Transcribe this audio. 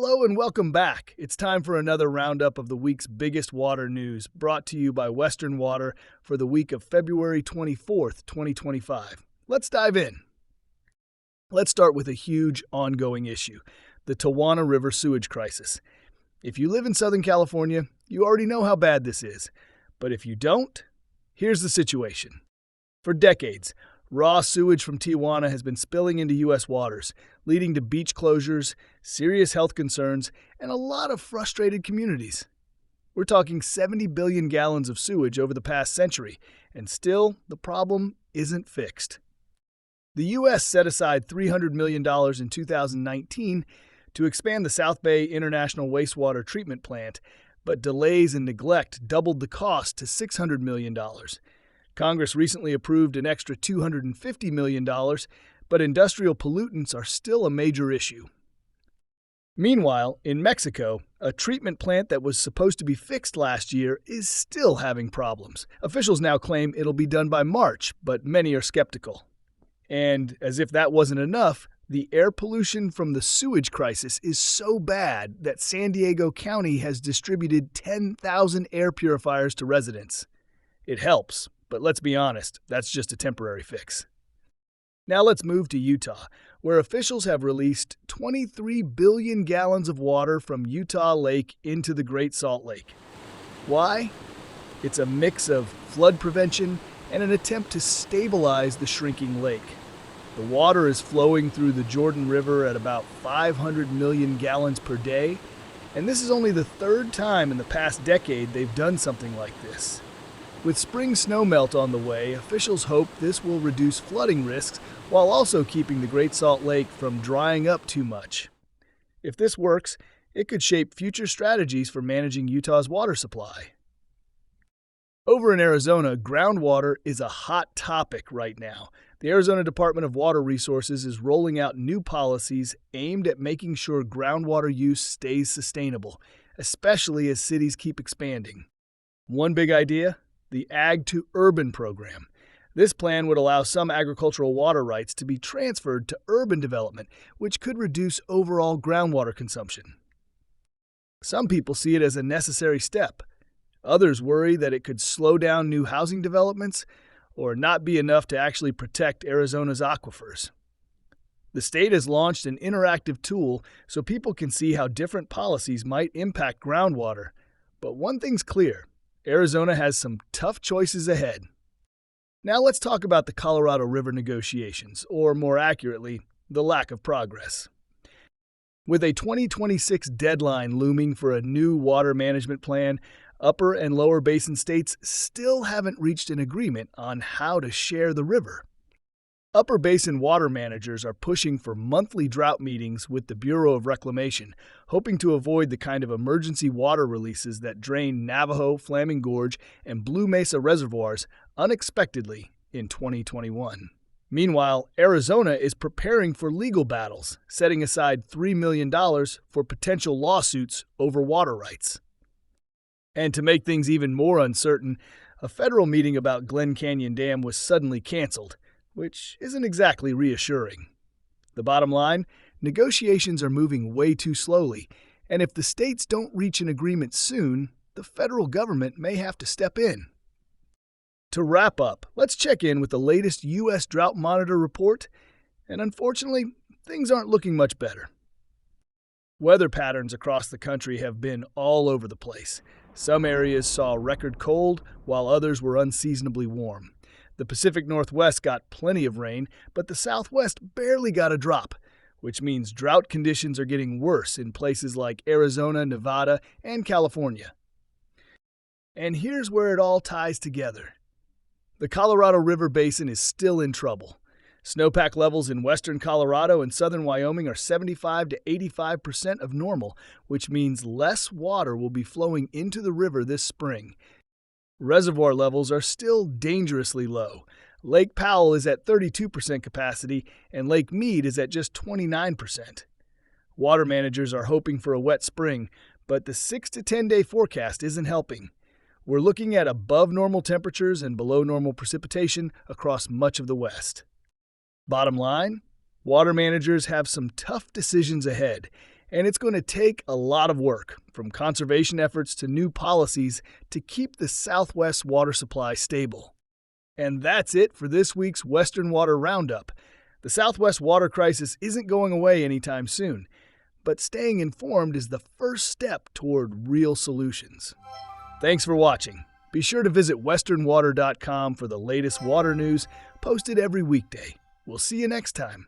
Hello and welcome back. It's time for another roundup of the week's biggest water news, brought to you by Western Water for the week of February 24th, 2025. Let's dive in. Let's start with a huge ongoing issue, the Tijuana River Sewage Crisis. If you live in Southern California, you already know how bad this is. But if you don't, here's the situation. For decades, raw sewage from Tijuana has been spilling into U.S. waters, leading to beach closures, serious health concerns, and a lot of frustrated communities. We're talking 70 billion gallons of sewage over the past century, and still, the problem isn't fixed. The U.S. set aside $300 million in 2019 to expand the South Bay International Wastewater Treatment Plant, but delays and neglect doubled the cost to $600 million. Congress recently approved an extra $250 million, but industrial pollutants are still a major issue. Meanwhile, in Mexico, a treatment plant that was supposed to be fixed last year is still having problems. Officials now claim it'll be done by March, but many are skeptical. And as if that wasn't enough, the air pollution from the sewage crisis is so bad that San Diego County has distributed 10,000 air purifiers to residents. It helps, but let's be honest, that's just a temporary fix. Now let's move to Utah, where officials have released 23 billion gallons of water from Utah Lake into the Great Salt Lake. Why? It's a mix of flood prevention and an attempt to stabilize the shrinking lake. The water is flowing through the Jordan River at about 500 million gallons per day, and this is only the third time in the past decade they've done something like this. With spring snowmelt on the way, officials hope this will reduce flooding risks while also keeping the Great Salt Lake from drying up too much. If this works, it could shape future strategies for managing Utah's water supply. Over in Arizona, groundwater is a hot topic right now. The Arizona Department of Water Resources is rolling out new policies aimed at making sure groundwater use stays sustainable, especially as cities keep expanding. One big idea? The Ag to Urban program. This plan would allow some agricultural water rights to be transferred to urban development, which could reduce overall groundwater consumption. Some people see it as a necessary step. Others worry that it could slow down new housing developments or not be enough to actually protect Arizona's aquifers. The state has launched an interactive tool so people can see how different policies might impact groundwater. But one thing's clear. Arizona has some tough choices ahead. Now let's talk about the Colorado River negotiations, or more accurately, the lack of progress. With a 2026 deadline looming for a new water management plan, upper and lower basin states still haven't reached an agreement on how to share the river. Upper basin water managers are pushing for monthly drought meetings with the Bureau of Reclamation, hoping to avoid the kind of emergency water releases that drain Navajo, Flaming Gorge, and Blue Mesa reservoirs unexpectedly in 2021. Meanwhile, Arizona is preparing for legal battles, setting aside $3 million for potential lawsuits over water rights. And to make things even more uncertain, a federal meeting about Glen Canyon Dam was suddenly canceled, which isn't exactly reassuring. The bottom line, negotiations are moving way too slowly, and if the states don't reach an agreement soon, the federal government may have to step in. To wrap up, let's check in with the latest U.S. Drought Monitor report, and unfortunately, things aren't looking much better. Weather patterns across the country have been all over the place. Some areas saw record cold, while others were unseasonably warm. The Pacific Northwest got plenty of rain, but the Southwest barely got a drop, which means drought conditions are getting worse in places like Arizona, Nevada, and California. And here's where it all ties together. The Colorado River Basin is still in trouble. Snowpack levels in western Colorado and southern Wyoming are 75 to 85% of normal, which means less water will be flowing into the river this spring. Reservoir levels are still dangerously low. Lake Powell is at 32% capacity, and Lake Mead is at just 29%. Water managers are hoping for a wet spring, but the 6 to 10 day forecast isn't helping. We're looking at above normal temperatures and below normal precipitation across much of the West. Bottom line, water managers have some tough decisions ahead, And it's going to take a lot of work, from conservation efforts to new policies, to keep the Southwest water supply stable. And that's it for this week's Western Water Roundup. The Southwest water crisis isn't going away anytime soon, but staying informed is the first step toward real solutions. Thanks for watching. Be sure to visit westernwater.com for the latest water news posted every weekday. We'll see you next time.